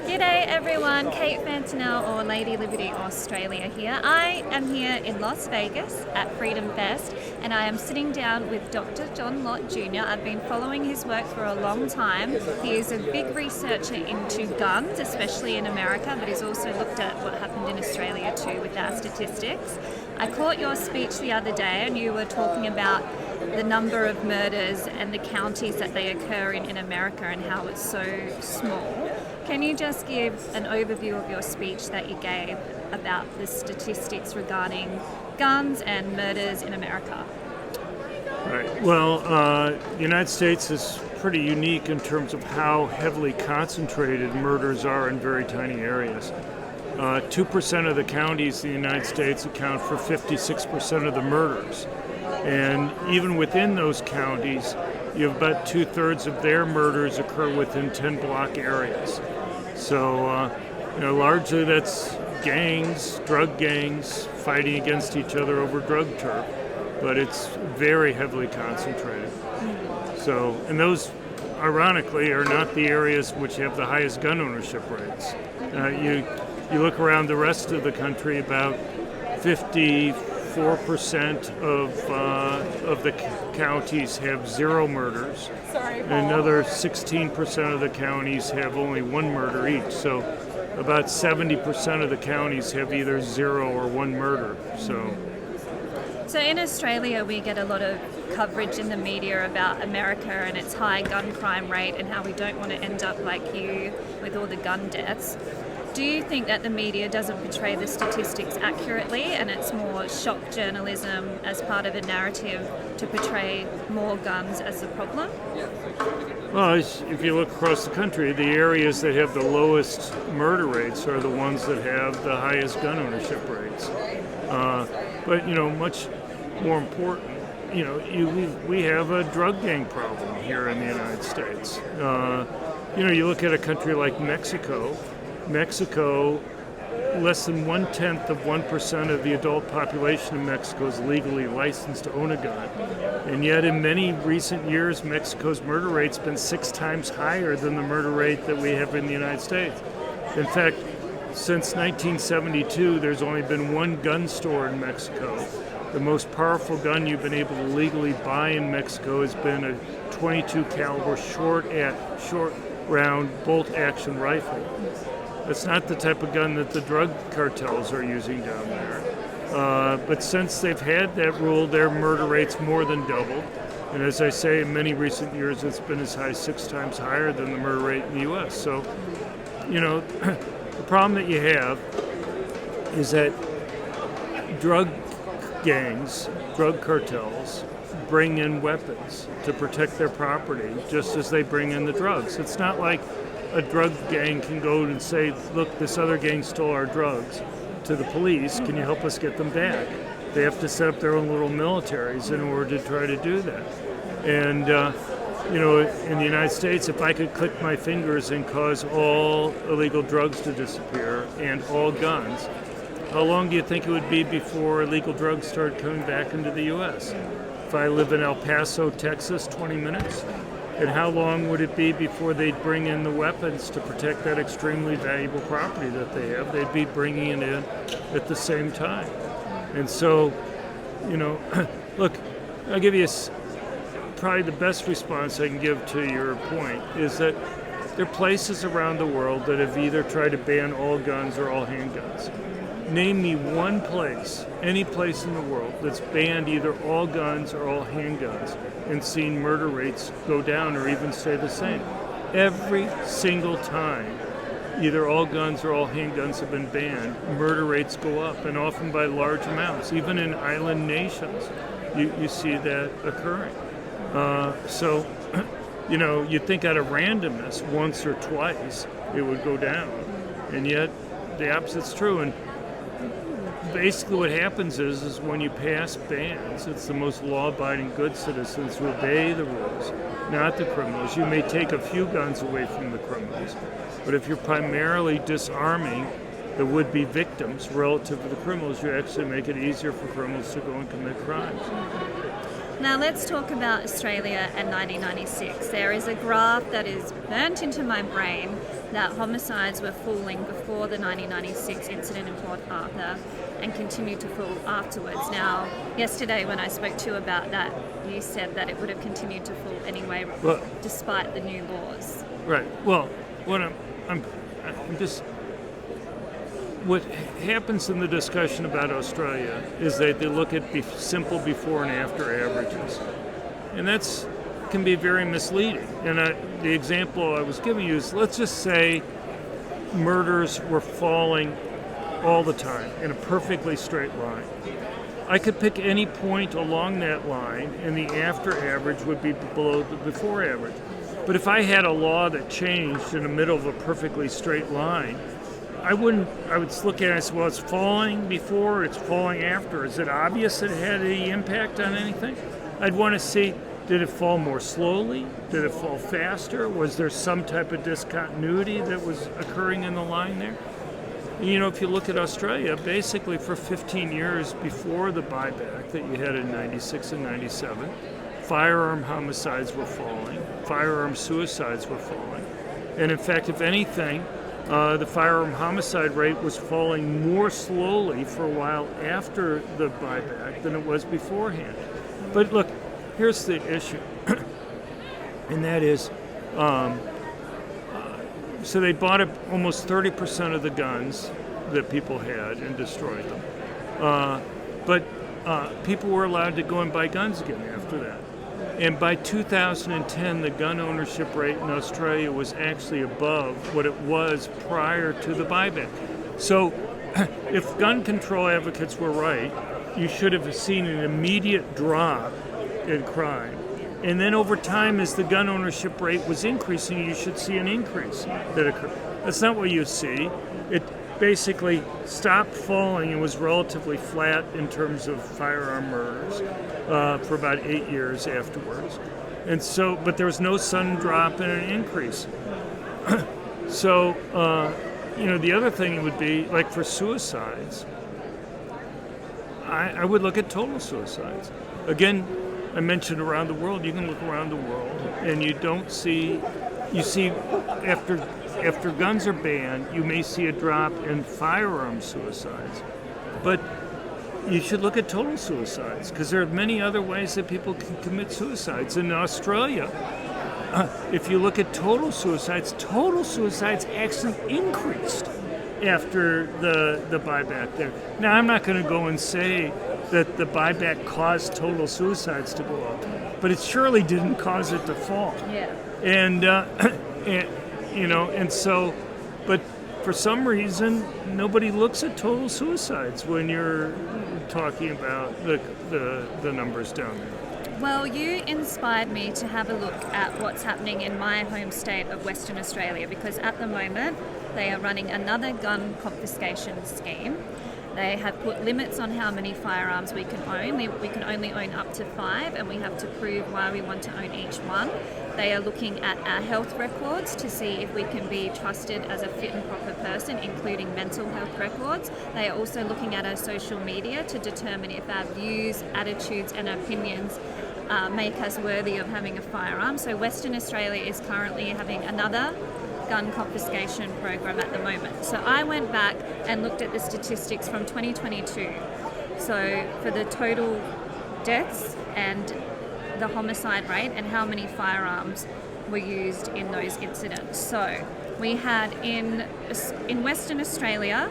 G'day everyone, Kate Fantanell or Lady Liberty Australia here. I am here in Las Vegas at Freedom Fest and I am sitting down with Dr. John Lott Jr. I've been following his work for a long time. He is a big researcher into guns, especially in America, but he's also looked at what happened in Australia too with our statistics. I caught your speech the other day and you were talking about the number of murders and the counties that they occur in America and how it's so small. Can you just give an overview of your speech that you gave about the statistics regarding guns and murders in America? Right. Well, the United States is pretty unique in terms of how heavily concentrated murders are in very tiny areas. 2% of the counties in the United States account for 56% of the murders. And even within those counties, you have about 2/3 of their murders occur within 10-block areas. So, largely that's gangs, drug gangs, fighting against each other over drug turf. But it's very heavily concentrated. So, and those, ironically, are not the areas which have the highest gun ownership rates. You look around the rest of the country, about 54% of the counties have zero murders. And another 16% of the counties have only one murder each. So about 70% of the counties have either zero or one murder. So in Australia, we get a lot of coverage in the media about America and its high gun crime rate and how we don't want to end up like you with all the gun deaths. Do you think that the media doesn't portray the statistics accurately and it's more shock journalism as part of a narrative to portray more guns as the problem? Well, if you look across the country, the areas that have the lowest murder rates are the ones that have the highest gun ownership rates. But much more important, we have a drug gang problem here in the United States. You look at a country like Mexico. Mexico, less than 0.1% of the adult population in Mexico is legally licensed to own a gun. And yet in many recent years, Mexico's murder rate's been 6 times higher than the murder rate that we have in the United States. In fact, since 1972, there's only been one gun store in Mexico. The most powerful gun you've been able to legally buy in Mexico has been a .22 caliber short round bolt action rifle. It's not the type of gun that the drug cartels are using down there. But since they've had that rule, their murder rate's more than doubled. And as I say, in many recent years, it's been as high as 6 times higher than the murder rate in the U.S. So, the problem that you have is that drug gangs, drug cartels, bring in weapons to protect their property just as they bring in the drugs. It's not like a drug gang can go and say, look, this other gang stole our drugs to the police. Can you help us get them back? They have to set up their own little militaries in order to try to do that. And, in the United States, if I could click my fingers and cause all illegal drugs to disappear and all guns, how long do you think it would be before illegal drugs started coming back into the U.S.? If I live in El Paso, Texas, 20 minutes? And how long would it be before they'd bring in the weapons to protect that extremely valuable property that they have? They'd be bringing it in at the same time. And so, look, I'll give you probably the best response I can give to your point is that there are places around the world that have either tried to ban all guns or all handguns. Name me one place, any place in the world, that's banned either all guns or all handguns and seen murder rates go down or even stay the same. Every single time either all guns or all handguns have been banned, murder rates go up, and often by large amounts. Even in island nations, you see that occurring. So, you'd think out of randomness, once or twice, it would go down. And yet, the opposite's true. And basically what happens is when you pass bans, it's the most law-abiding good citizens who obey the rules, not the criminals. You may take a few guns away from the criminals, but if you're primarily disarming the would-be victims relative to the criminals, you actually make it easier for criminals to go and commit crimes. Now let's talk about Australia and 1996. There is a graph that is burnt into my brain that homicides were falling before the 1996 incident in Port Arthur and continued to fall afterwards. Now, yesterday when I spoke to you about that, you said that it would have continued to fall anyway, despite the new laws. Right. Well, what I'm just what happens in the discussion about Australia is that they look at simple before and after averages, and that's can be very misleading. And the example I was giving you is, let's just say murders were falling all the time in a perfectly straight line. I could pick any point along that line, and the after average would be below the before average. But if I had a law that changed in the middle of a perfectly straight line, I would look at it and say, well, it's falling before, it's falling after. Is it obvious it had any impact on anything? I'd want to see, did it fall more slowly? Did it fall faster? Was there some type of discontinuity that was occurring in the line there? You know, if you look at Australia, basically for 15 years before the buyback that you had in 96 and 97, firearm homicides were falling, firearm suicides were falling. And in fact, if anything, the firearm homicide rate was falling more slowly for a while after the buyback than it was beforehand. But look, here's the issue, and that is, so they bought up almost 30% of the guns that people had and destroyed them. But people were allowed to go and buy guns again after that. And by 2010, the gun ownership rate in Australia was actually above what it was prior to the buyback. So if gun control advocates were right, you should have seen an immediate drop in crime. And then over time, as the gun ownership rate was increasing, you should see an increase that occurred. That's not what you see. It basically stopped falling and was relatively flat in terms of firearm murders for about 8 years afterwards. And so, but there was no sudden drop and an increase. So, the other thing would be, like for suicides, I would look at total suicides. Again, I mentioned around the world. You can look around the world, and you see after guns are banned, you may see a drop in firearm suicides. But you should look at total suicides, because there are many other ways that people can commit suicides. In Australia, if you look at total suicides actually increased after the buyback there. Now, I'm not going to go and say that the buyback caused total suicides to go up, but it surely didn't cause it to fall. Yeah. And so, but for some reason, nobody looks at total suicides when you're talking about the numbers down there. Well, you inspired me to have a look at what's happening in my home state of Western Australia, because at the moment they are running another gun confiscation scheme. They have put limits on how many firearms we can own. We can only own up to 5, and we have to prove why we want to own each one. They are looking at our health records to see if we can be trusted as a fit and proper person, including mental health records. They are also looking at our social media to determine if our views, attitudes and opinions make us worthy of having a firearm. So Western Australia is currently having another gun confiscation program at the moment. So I went back and looked at the statistics from 2022. So for the total deaths and the homicide rate and how many firearms were used in those incidents. So we had in Western Australia,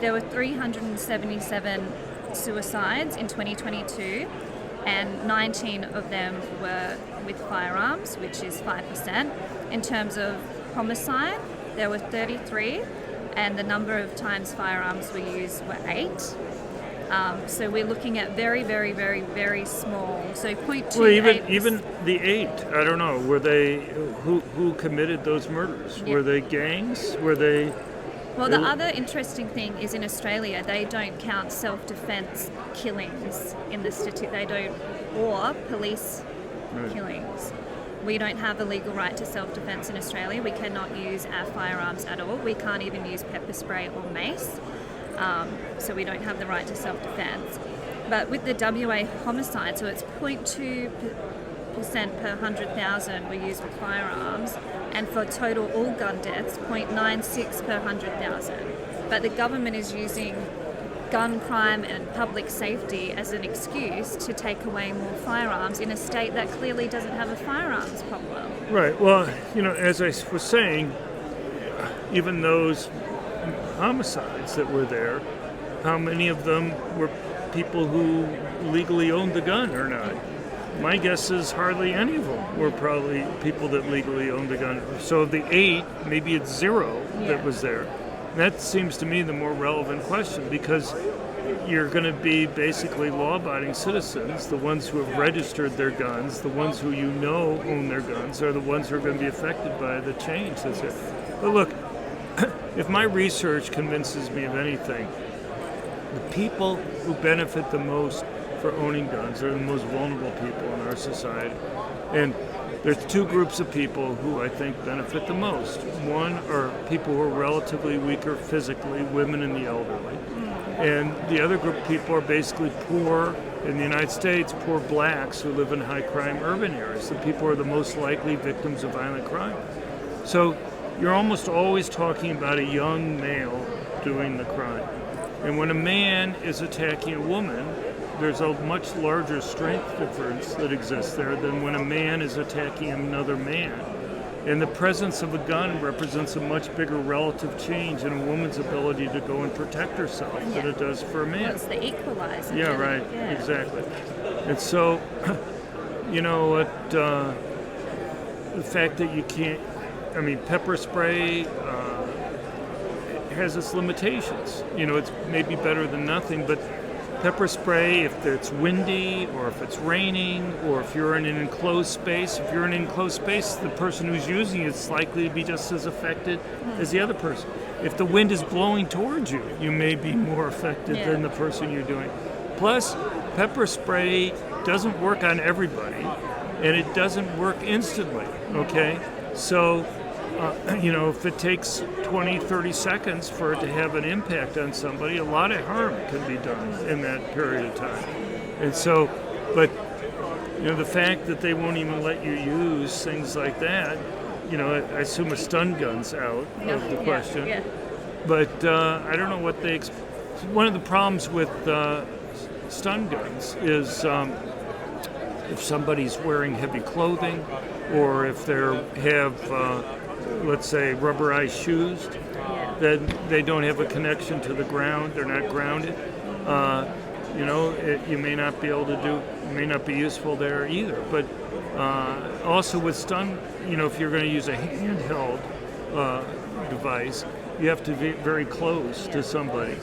there were 377 suicides in 2022, and 19 of them were with firearms, which is 5%. In terms of homicide, there were 33, and the number of times firearms were used were 8. So we're looking at very, very, very, very small. So 0.28. Well, even the 8, I don't know. Were they who committed those murders? Yeah. Were they gangs? Were they? Well, the other interesting thing is in Australia, they don't count self-defense killings in the statistic. They don't, or police killings. We don't have the legal right to self-defense in Australia. We cannot use our firearms at all. We can't even use pepper spray or mace. So we don't have the right to self-defense. But with the WA homicide, so it's 0.2% per 100,000 were used with firearms, and for total all gun deaths, 0.96 per 100,000. But the government is using gun crime and public safety as an excuse to take away more firearms in a state that clearly doesn't have a firearms problem. Right. Well, as I was saying, even those homicides that were there, how many of them were people who legally owned the gun or not? My guess is hardly any of them were probably people that legally owned the gun. So of the 8, maybe it's 0 that was there. That seems to me the more relevant question, because you're going to be basically law-abiding citizens. The ones who have registered their guns, the ones who own their guns, are the ones who are going to be affected by the change that's there. But look, if my research convinces me of anything, the people who benefit the most for owning guns are the most vulnerable people in our society. And there's 2 groups of people who I think benefit the most. One are people who are relatively weaker physically, women and the elderly. And the other group of people are basically poor, in the United States, poor blacks who live in high crime urban areas. The people who are the most likely victims of violent crime. So you're almost always talking about a young male doing the crime. And when a man is attacking a woman, there's a much larger strength difference that exists there than when a man is attacking another man. And the presence of a gun represents a much bigger relative change in a woman's ability to go and protect herself than it does for a man. Well, it's the equalizer. Yeah, right, exactly. And so, the fact that you can't, pepper spray has its limitations. It's maybe better than nothing, but pepper spray, if it's windy or if it's raining or if you're in an enclosed space, the person who's using it is likely to be just as affected as the other person. If the wind is blowing towards you, you may be more affected than the person you're doing. Plus, pepper spray doesn't work on everybody, and it doesn't work instantly, okay? So, if it takes 20, 30 seconds for it to have an impact on somebody, a lot of harm can be done in that period of time. And so, but, the fact that they won't even let you use things like that, I assume a stun gun's out of the question. Yeah. But I don't know what one of the problems with stun guns is if somebody's wearing heavy clothing or if they have let's say rubberized shoes, then they don't have a connection to the ground, they're not grounded. You may not be able to may not be useful there either. But also with stun, if you're going to use a handheld device, you have to be very close to somebody.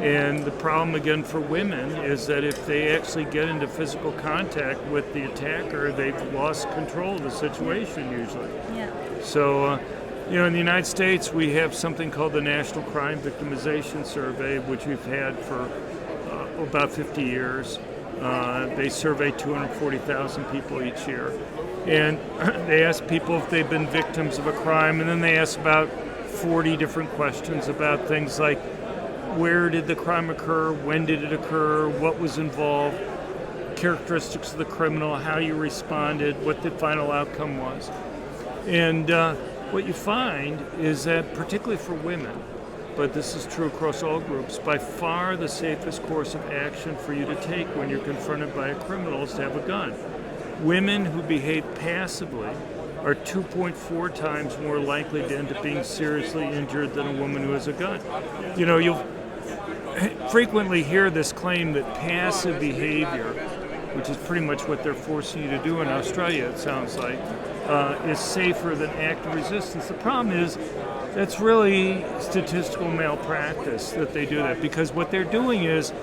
And the problem again for women is that if they actually get into physical contact with the attacker, they've lost control of the situation usually. Yeah. So, in the United States, we have something called the National Crime Victimization Survey, which we've had for about 50 years. They survey 240,000 people each year. And they ask people if they've been victims of a crime, and then they ask about 40 different questions about things like where did the crime occur, when did it occur, what was involved, characteristics of the criminal, how you responded, what the final outcome was. And what you find is that, particularly for women, but this is true across all groups, by far the safest course of action for you to take when you're confronted by a criminal is to have a gun. Women who behave passively are 2.4 times more likely to end up being seriously injured than a woman who has a gun. You'll frequently hear this claim that passive behavior, which is pretty much what they're forcing you to do in Australia, it sounds like, is safer than active resistance. The problem is that's really statistical malpractice that they do that, because what they're doing is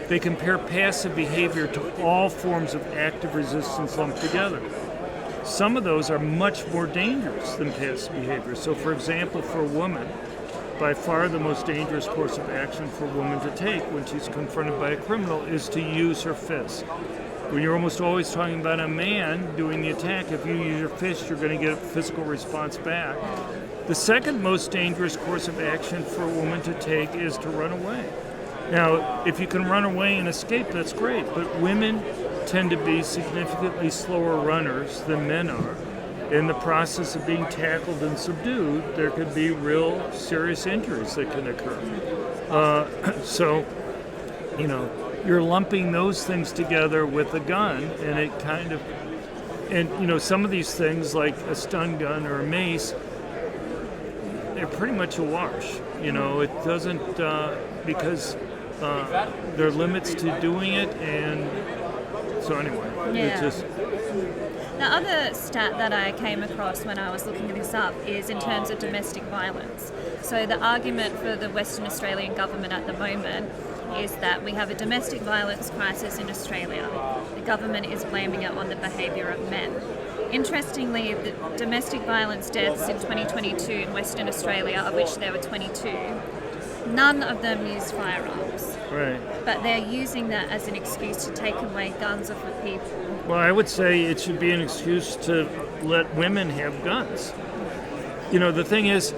they compare passive behavior to all forms of active resistance lumped together. Some of those are much more dangerous than passive behavior. So, for example, for a woman, by far the most dangerous course of action for a woman to take when she's confronted by a criminal is to use her fists. When you're almost always talking about a man doing the attack, if you use your fist, you're going to get a physical response back. The second most dangerous course of action for a woman to take is to run away. Now, if you can run away and escape, that's great, but women tend to be significantly slower runners than men are. In the process of being tackled and subdued, there could be real serious injuries that can occur. So, you're lumping those things together with a gun, and it kind of, and some of these things like a stun gun or a mace, they're pretty much a wash. It doesn't, because there are limits to doing it, and so anyway, Yeah. it just. The other stat that I came across when I was looking this up is in terms of domestic violence. So the argument for the Western Australian government at the moment is that we have a domestic violence crisis in Australia. The government is blaming it on the behaviour of men. Interestingly, the domestic violence deaths in 2022 in Western Australia, of which there were 22, none of them used firearms. Right. But they're using that as an excuse to take away guns off of people. Well, I would say it should be an excuse to let women have guns. The thing is,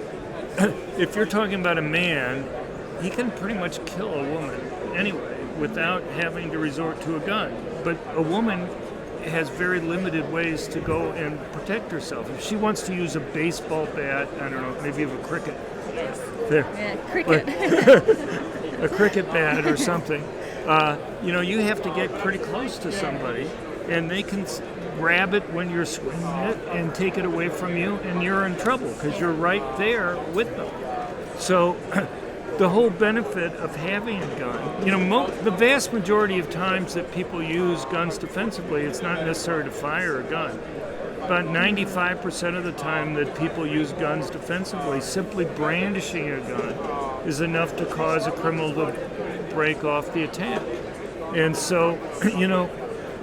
if you're talking about a man, he can pretty much kill a woman anyway without having to resort to a gun. But a woman has very limited ways to go and protect herself. If she wants to use a baseball bat, I don't know, maybe of a cricket. There. Yeah, cricket. A cricket bat or something. You have to get pretty close to somebody, and they can grab it when you're swinging it and take it away from you, and you're in trouble because you're right there with them. So the whole benefit of having a gun, the vast majority of times that people use guns defensively, it's not necessary to fire a gun. About 95% of the time that people use guns defensively, simply brandishing a gun is enough to cause a criminal to break off the attack. And so,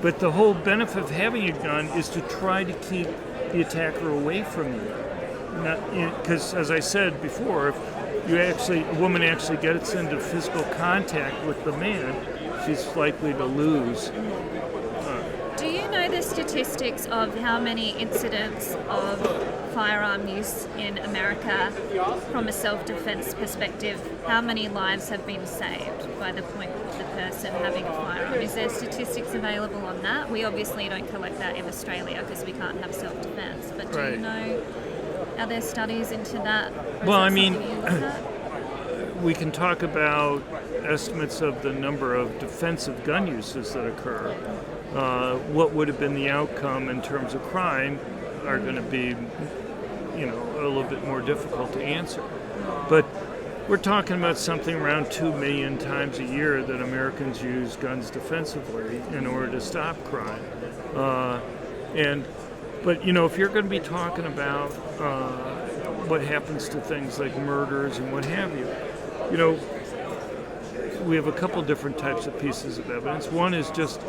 but the whole benefit of having a gun is to try to keep the attacker away from you. Because, as I said before, if a woman actually gets into physical contact with the man, she's likely to lose. Do you know the statistics of how many incidents of firearm use in America from a self-defense perspective? How many lives have been saved by the point of the person having a firearm? Is there statistics available on that? We obviously don't collect that in Australia because we can't have self-defense, but do you know, are there studies into that? Well, we can talk about estimates of the number of defensive gun uses that occur. What would have been the outcome in terms of crime are going to be, a little bit more difficult to answer. But we're talking about something around 2 million times a year that Americans use guns defensively in order to stop crime. But if you're going to be talking about what happens to things like murders and what have you, we have a couple different types of pieces of evidence. One is just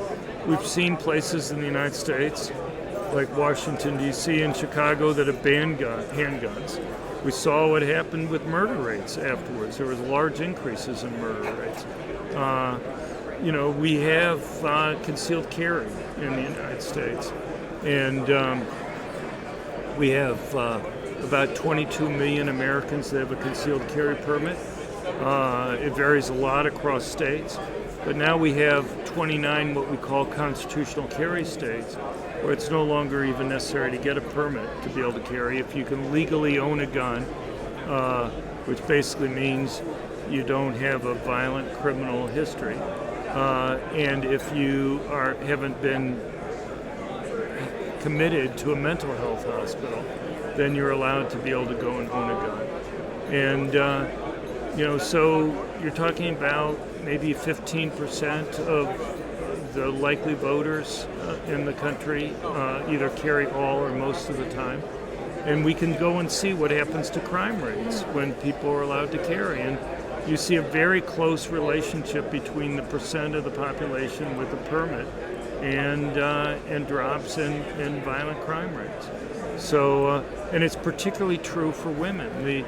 we've seen places in the United States, like Washington, D.C. and Chicago, that have banned handguns. We saw what happened with murder rates afterwards. There was large increases in murder rates. We have concealed carry in the United States. And we have about 22 million Americans that have a concealed carry permit. It varies a lot across states, but now we have 29 what we call constitutional carry states, where it's no longer even necessary to get a permit to be able to carry if you can legally own a gun, which basically means you don't have a violent criminal history, and if you haven't been committed to a mental health hospital, then you're allowed to be able to go and own a gun. And so you're talking about maybe 15% of the likely voters in the country either carry all or most of the time. And we can go and see what happens to crime rates when people are allowed to carry. And you see a very close relationship between the percent of the population with a permit and drops in violent crime rates. So, and it's particularly true for women. The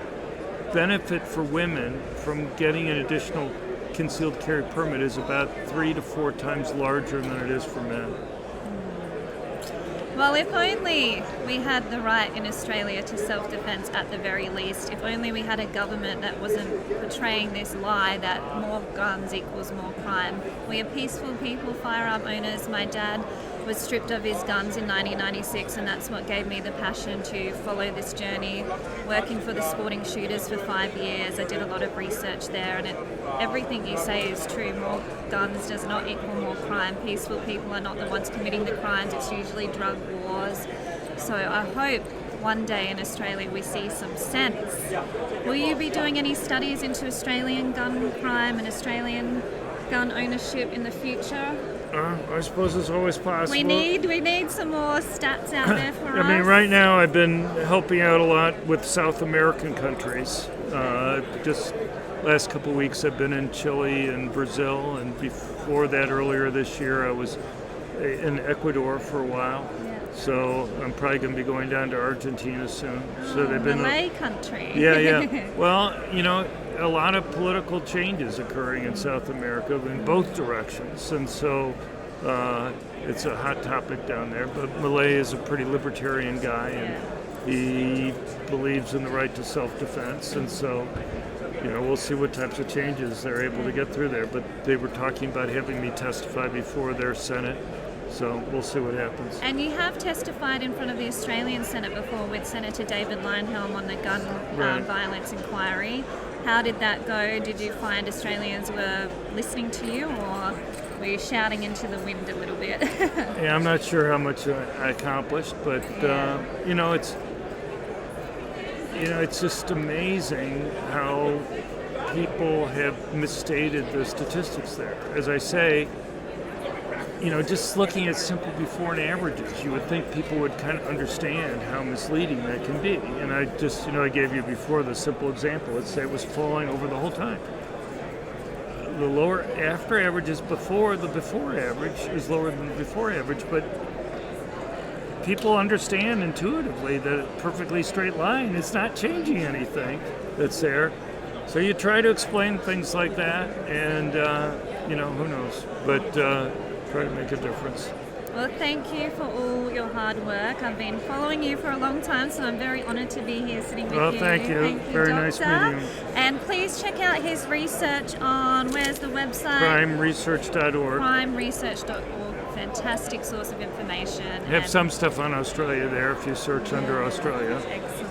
benefit for women from getting an additional concealed carry permit is about 3 to 4 times larger than it is for men. Well, if only we had the right in Australia to self-defense at the very least. If only we had a government that wasn't portraying this lie that more guns equals more crime. We are peaceful people, firearm owners. My dad was stripped of his guns in 1996, and that's what gave me the passion to follow this journey. Working for the Sporting Shooters for 5 years, I did a lot of research there, and everything you say is true. More guns does not equal more crime. Peaceful people are not the ones committing the crimes. It's usually drug wars. So I hope one day in Australia we see some sense. Will you be doing any studies into Australian gun crime and Australian gun ownership in the future? I suppose it's always possible. We need some more stats out there for us. I mean, right now I've been helping out a lot with South American countries. Just last couple of weeks I've been in Chile and Brazil, and before that, earlier this year, I was in Ecuador for a while. Yeah. So I'm probably going to be going down to Argentina soon. So they've been Malay country. Yeah. Well, a lot of political changes occurring in South America in both directions, and so it's a hot topic down there. But Malay is a pretty libertarian guy, and he believes in the right to self-defense, and so we'll see what types of changes they're able to get through there. But they were talking about having me testify before their Senate. So we'll see what happens. And you have testified in front of the Australian Senate before with Senator David Leyonhjelm on the gun violence inquiry. How did that go? Did you find Australians were listening to you, or were you shouting into the wind a little bit? Yeah, I'm not sure how much I accomplished, but it's just amazing how people have misstated the statistics there. As I say, just looking at simple before and averages, you would think people would kind of understand how misleading that can be. And I just, I gave you before the simple example. Let's say it was falling over the whole time. The lower after average is before, the before average is lower than the before average, but people understand intuitively that a perfectly straight line is not changing anything that's there. So you try to explain things like that, and, who knows. But try to make a difference. Well, thank you for all your hard work. I've been following you for a long time, so I'm very honoured to be here sitting with you. Well, thank you. Very Doctor. nice meeting you. And please check out his research on, where's the website? Crimeresearch.org. Crimeresearch.org. Fantastic source of information. Have some stuff on Australia there if you search under Australia. Excellent.